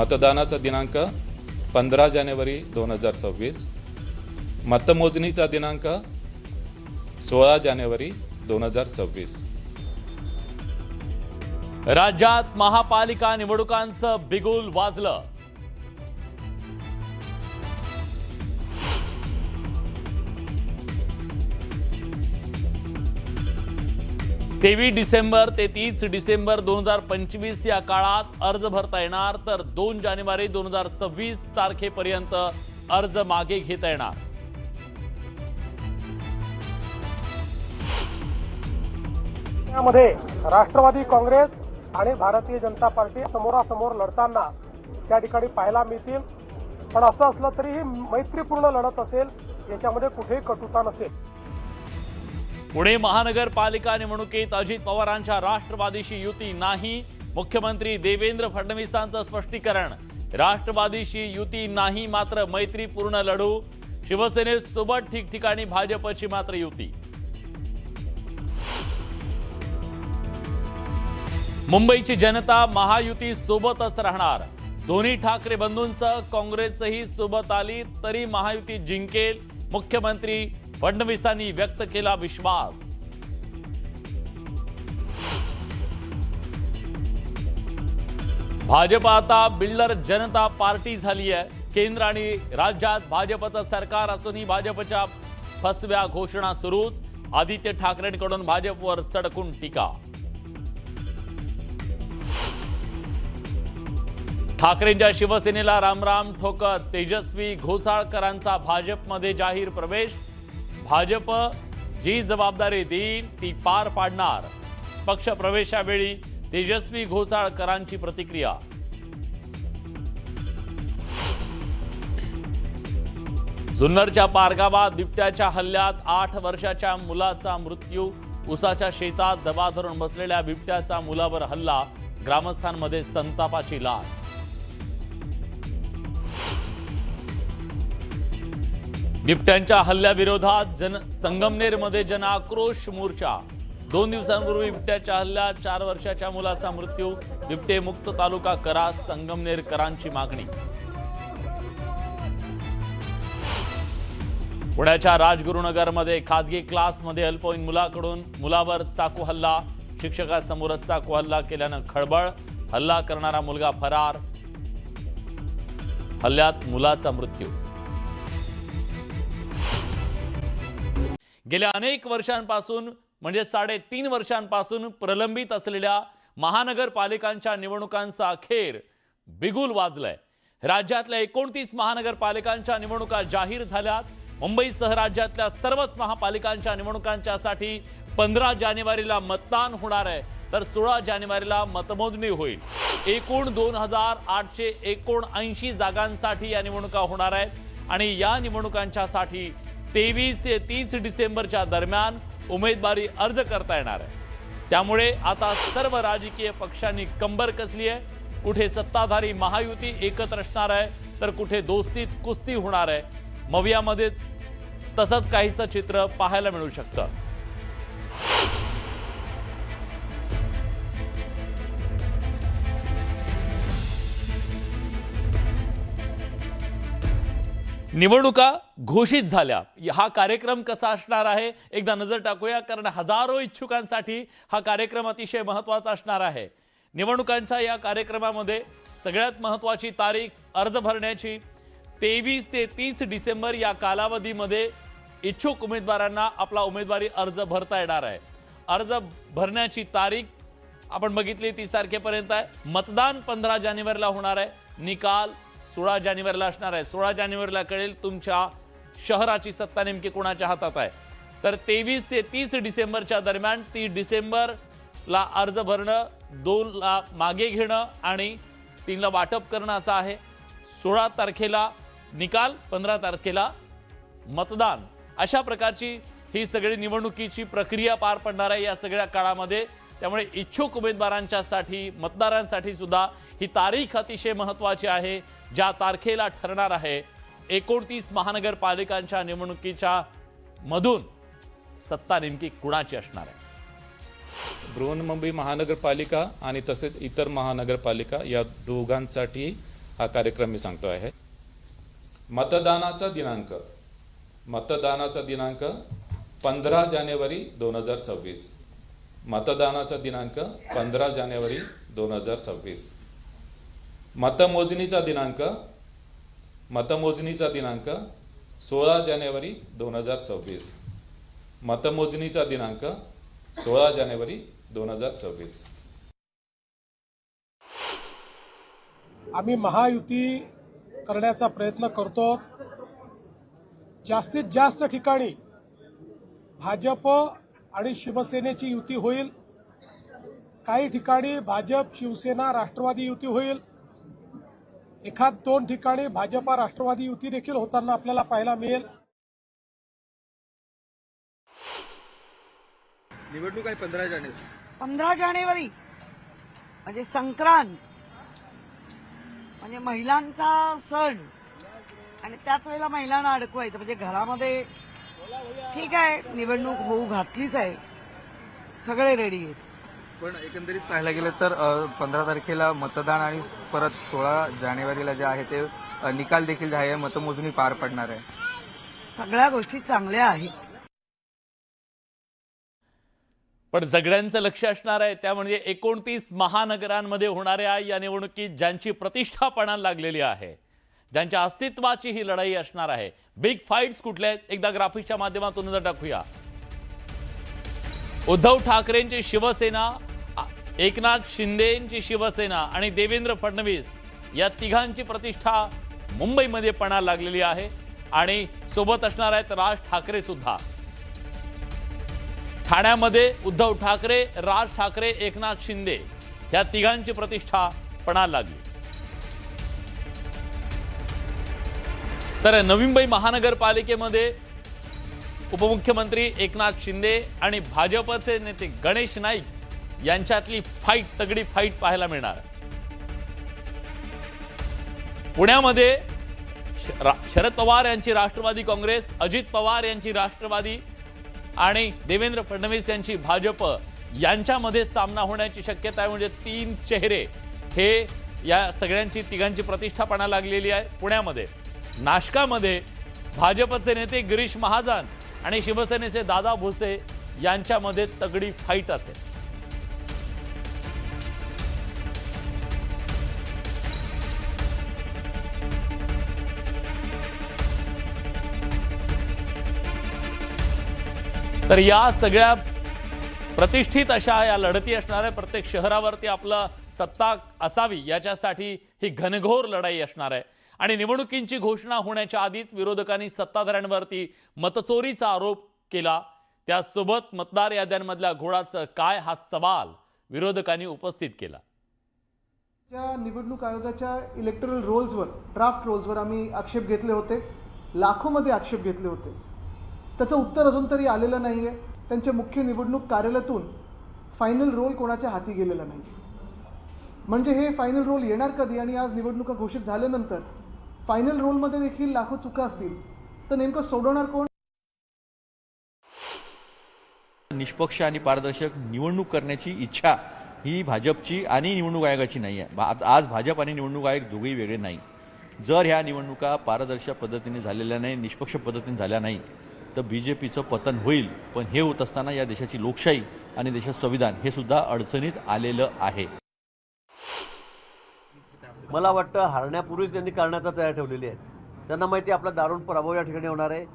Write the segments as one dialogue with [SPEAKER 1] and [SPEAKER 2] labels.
[SPEAKER 1] मतदानाचा दिनांक 15 जानेवारी 2026, मतमोजणीचा दिनांक 16 जानेवारी 2026.
[SPEAKER 2] राज्यात महापालिका निवडणुकांचं बिगुल वाजलं. तेवीस डिसेंबर ते 30 डिसेंबर 2025 या काळात अर्ज भरता येणार, तर 2 जानेवारी 2026 तारखेपर्यंत अर्ज मागे घेता येणार.
[SPEAKER 3] यामध्ये राष्ट्रवादी काँग्रेस आणि भारतीय जनता पार्टी समोरासमोर लढताना त्या ठिकाणी पाहायला मिळतील. पण असं असलं तरी ही मैत्रीपूर्ण लढत असेल, याच्यामध्ये कुठेही कटुता नसेल.
[SPEAKER 2] पुणे महानगरपालिका निवडणुकीत अजित पवारांच्या राष्ट्रवादीशी युती नाही. मुख्यमंत्री देवेंद्र फडणवीसांचं स्पष्टीकरण. राष्ट्रवादीशी युती नाही, मात्र मैत्रीपूर्ण लढू. शिवसेनेसोबत ठिकठिकाणी भाजपची मात्र युती. मुंबईची जनता महायुती सोबतच राहणार. दोन्ही ठाकरे बंधूंचं काँग्रेसही सोबत आली तरी महायुती जिंकेल. मुख्यमंत्री फडणवीसांनी व्यक्त केला विश्वास. भाजप आता बिल्डर जनता पार्टी झाली आहे. केंद्र आणि राज्यात भाजपचं सरकार असूनही भाजपच्या फसव्या घोषणा सुरूच. आदित्य ठाकरेंकडून भाजपवर सडकून टीका. ठाकरेंच्या शिवसेनेला रामराम ठोकत तेजस्वी घोसाळकरांचा भाजपमध्ये जाहीर प्रवेश. भाजप जी जबाबदारी देईल ती पार पाडणार. पक्ष प्रवेशावेळी तेजस्वी घोसाळकरांची प्रतिक्रिया. जुन्नरच्या पारगावात बिबट्याच्या हल्ल्यात 8 वर्षाच्या मुलाचा मृत्यू. उसाच्या शेतात दबा धरून बसलेल्या बिबट्याचा मुलावर हल्ला. ग्रामस्थांमध्ये संतापाची लाट. बिबट्यांच्या हल्ल्याविरोधात संगमनेरमध्ये जनआक्रोश मोर्चा. 2 दिवसांपूर्वी बिबट्याच्या हल्ल्यात 4 वर्षाच्या मुलाचा मृत्यू. बिबटे मुक्त तालुका करा, संगमनेरकरांची मागणी. पुण्याच्या राजगुरुनगरमध्ये खासगी क्लासमध्ये अल्पवयीन मुलाकडून मुलावर चाकू हल्ला. शिक्षकासमोरच चाकू हल्ला केल्यानं खळबळ. हल्ला करणारा मुलगा फरार. हल्ल्यात मुलाचा मृत्यू. गेल्या अनेक वर्षांपासून म्हणजे 3.5 वर्षांपासून प्रलंबित असलेल्या महानगरपालिकांच्या निवडणुकांचा अखेर बिगुल वाजलंय. राज्यातल्या 29 महानगरपालिकांच्या निवडणुका जाहीर झाल्यात. मुंबईसह राज्यातल्या सर्वच महापालिकांच्या निवडणुकांच्यासाठी 15 जानेवारीला मतदान होणार आहे, तर 16 जानेवारीला मतमोजणी होईल. एकूण 2879 जागांसाठी या निवडणुका होणार आहेत आणि या निवडणुकांच्यासाठी 23 ते 30 डिसेंबरच्या दरम्यान उमेदवारी अर्ज करता येणार आहे. त्यामुळे आता सर्व राजकीय पक्षांनी कंबर कसली आहे. कुठे सत्ताधारी महायुती एकत्र असणार आहे, तर कुठे दोस्तीत कुस्ती होणार आहे. मवियामध्ये तसंच काहीसं चित्र पाहायला मिळू शकतं. निवडणुका घोषित झाल्या. हा कार्यक्रम कसा असणार आहे एकदा नजर टाकूया, कारण हजारो इच्छुकांसाठी हा कार्यक्रम अतिशय महत्त्वाचा असणार आहे. निवडणुकांच्या या कार्यक्रमामध्ये सगळ्यात महत्त्वाची तारीख अर्ज भरण्याची. 23 ते 30 डिसेंबर या कालावधीमध्ये इच्छुक उमेदवारांना आपला उमेदवारी अर्ज भरता येणार आहे. अर्ज भरण्याची तारीख आपण बघितली 30 तारखेपर्यंत आहे. मतदान 15 जानेवारीला होणार आहे. निकाल 16 जानेवारीला असणार आहे. 16 जानेवारीला कळेल तुमच्या शहराची सत्ता नेमकी कोणाच्या हातात आहे. तर 23 ते 30 डिसेंबरच्या दरम्यान 30 डिसेंबरला अर्ज भरणं, 2ला मागे घेणं आणि 3ला वाटप करणं असं आहे. 16 तारखेला निकाल, 15 तारखेला मतदान, अशा प्रकारची ही सगळी निवडणुकीची प्रक्रिया पार पडणार आहे या सगळ्या काळामध्ये. त्यामुळे इच्छुक उमेदवारांच्यासाठी, मतदारांसाठी सुद्धा ही तारीख अतिशय महत्त्वाची आहे, ज्या तारखेला ठरणार आहे 29 महानगरपालिकांच्या निवडणुकीच्या मधून सत्ता नेमकी कुणाची असणार आहे.
[SPEAKER 1] बृहन्मुंबई महानगरपालिका आणि तसेच इतर महानगरपालिका या दोघांसाठी हा कार्यक्रम मी सांगतो आहे. मतदानाचा दिनांक 15 जानेवारी 2026. मतदानाचा दिनांक 15 जानेवारी 2026. मतमोजणीचा दिनांक 16 जानेवारी 2026. मतमोजणीचा दिनांक 16 जानेवारी 2026.
[SPEAKER 3] आम्ही महायुती करण्याचा प्रयत्न करतो. जास्तीत जास्त ठिकाणी भाजप आणि शिवसेनेची युती होईल. काही ठिकाणी भाजप शिवसेना राष्ट्रवादी युती होईल. एखाद दोन ठिकाणी भाजपा राष्ट्रवादी युती देखील होताना आपल्याला पाहायला मिळेल.
[SPEAKER 4] निवडणूक आहे 15 जानेवारी.
[SPEAKER 5] 15 जानेवारी म्हणजे संक्रांत, म्हणजे महिलांचा सण, आणि त्याच वेळेला महिलांना अडकवायचं म्हणजे घरामध्ये. ठीक आहे, निवडणूक होऊ घातलीच आहे, सगळे रेडी आहेत.
[SPEAKER 4] पण एकंदरीत पाहायला गेलं तर 15 तारखेला मतदान आणि परत 16 जानेवारीला जे आहे ते निकाल देखील जे आहे मतमोजणी पार पडणार आहे.
[SPEAKER 5] सगळ्या गोष्टी चांगल्या आहेत.
[SPEAKER 2] पण सगळ्यांचं लक्ष असणार आहे त्या म्हणजे 29 महानगरांमध्ये होणाऱ्या या निवडणुकीत ज्यांची प्रतिष्ठा पणाला लागलेली आहे, ज्यांच्या अस्तित्वाची ही लढाई असणार आहे. बिग फाईट्स कुठल्या आहेत एकदा ग्राफिक्सच्या माध्यमातून नजर टाकूया. उद्धव ठाकरेंची शिवसेना, एकनाथ शिंदेंची शिवसेना आणि देवेंद्र फडणवीस या तिघांची प्रतिष्ठा मुंबईमध्ये पणाला लागलेली आहे. आणि सोबत असणार आहेत राज ठाकरे सुद्धा. ठाण्यामध्ये उद्धव ठाकरे, राज ठाकरे, एकनाथ शिंदे या तिघांची प्रतिष्ठा पणाला लागली. तर नवी मुंबई महानगरपालिकेमध्ये उपमुख्यमंत्री एकनाथ शिंदे आणि भाजपचे नेते गणेश नाईक यांच्यातली फाईट, तगडी फाईट पाहायला मिळणार. पुण्यामध्ये शरद पवार यांची राष्ट्रवादी काँग्रेस, अजित पवार यांची राष्ट्रवादी आणि देवेंद्र फडणवीस यांची भाजप यांच्यामध्ये सामना होण्याची शक्यता आहे. म्हणजे 3 चेहरे हे या सगळ्यांची तिघांची प्रतिष्ठा पणाला लागलेली आहे. पुण्यामध्ये नाशकामध्ये भाजपचे नेते गिरीश महाजन आणि शिवसेनेचे दादा भुसे यांच्यामध्ये तगडी फाईट असेल. तर या सगळ्या प्रतिष्ठित अशा या लढती असणार आहे. प्रत्येक शहरावरती आपलं सत्ता असावी याच्यासाठी ही घनघोर लढाई असणार आहे. आणि निवडणुकींची घोषणा होण्याच्या आधीच विरोधकांनी सत्ताधाऱ्यांवरती मतचोरीचा आरोप केला. त्यासोबत मतदार याद्यांमधल्या घोळाचं काय हा सवाल विरोधकांनी उपस्थित केला.
[SPEAKER 6] त्या निवडणूक आयोगाच्या इलेक्टरल रोल्सवर, ड्राफ्ट रोल्सवर आम्ही आक्षेप घेतले होते. लाखोमध्ये आक्षेप घेतले होते. त्याचं उत्तर अजून तरी आलेलं नाही आहे. त्यांच्या मुख्य निवडणूक कार्यालयातून फायनल रोल कोणाच्या हाती गेलेला नाही. म्हणजे हे फायनल रोल येणार कधी? आणि आज निवडणुका घोषित झाल्यानंतर फायनल रोलमध्ये देखील लाखो चुका असतील तर नेमकं सोडवणार कोण?
[SPEAKER 7] निष्पक्ष आणि पारदर्शक निवडणूक करण्याची इच्छा ही भाजपची आणि निवडणूक आयोगाची नाही आहे. आज भाजप आणि निवडणूक आयोग दोघेही वेगळे नाही. जर ह्या निवडणुका पारदर्शक पद्धतीने झालेल्या नाही, निष्पक्ष पद्धतीने झाल्या नाही तर बीजेपीचं पतन होईल. पण हे होत असताना या देशाची लोकशाही आणि देशाचं संविधान हे सुद्धा अडचणीत आलेलं आहे.
[SPEAKER 8] मला वाटतं हारण्यापूर्वीच त्यांनी करण्याचा तयार ठेवलेली आहेत. त्यांना माहिती आपला दारुण पराभव या ठिकाणी होणार आहे.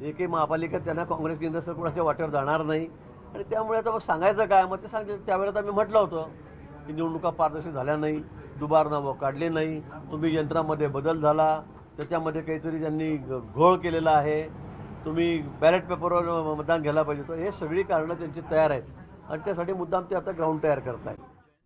[SPEAKER 8] एकही महापालिकेत त्यांना काँग्रेस केंद्र कोणाच्या वाटेवर जाणार नाही. आणि त्यामुळे आता मग सांगायचं काय? मग ते सांगते त्यावेळेला आम्ही म्हटलं होतं की निवडणुका पारदर्शक झाल्या नाही, दुबार नावं काढले नाही, तुम्ही यंत्रामध्ये बदल झाला, त्याच्यामध्ये काहीतरी त्यांनी घोळ केलेला आहे, तुम्ही बॅलेट पेपरवर मतदान घ्यायला पाहिजे होतं. हे सगळी कारणं त्यांची तयार आहेत आणि त्यासाठी मुद्दाम ते आता ग्राउंड तयार करत आहेत.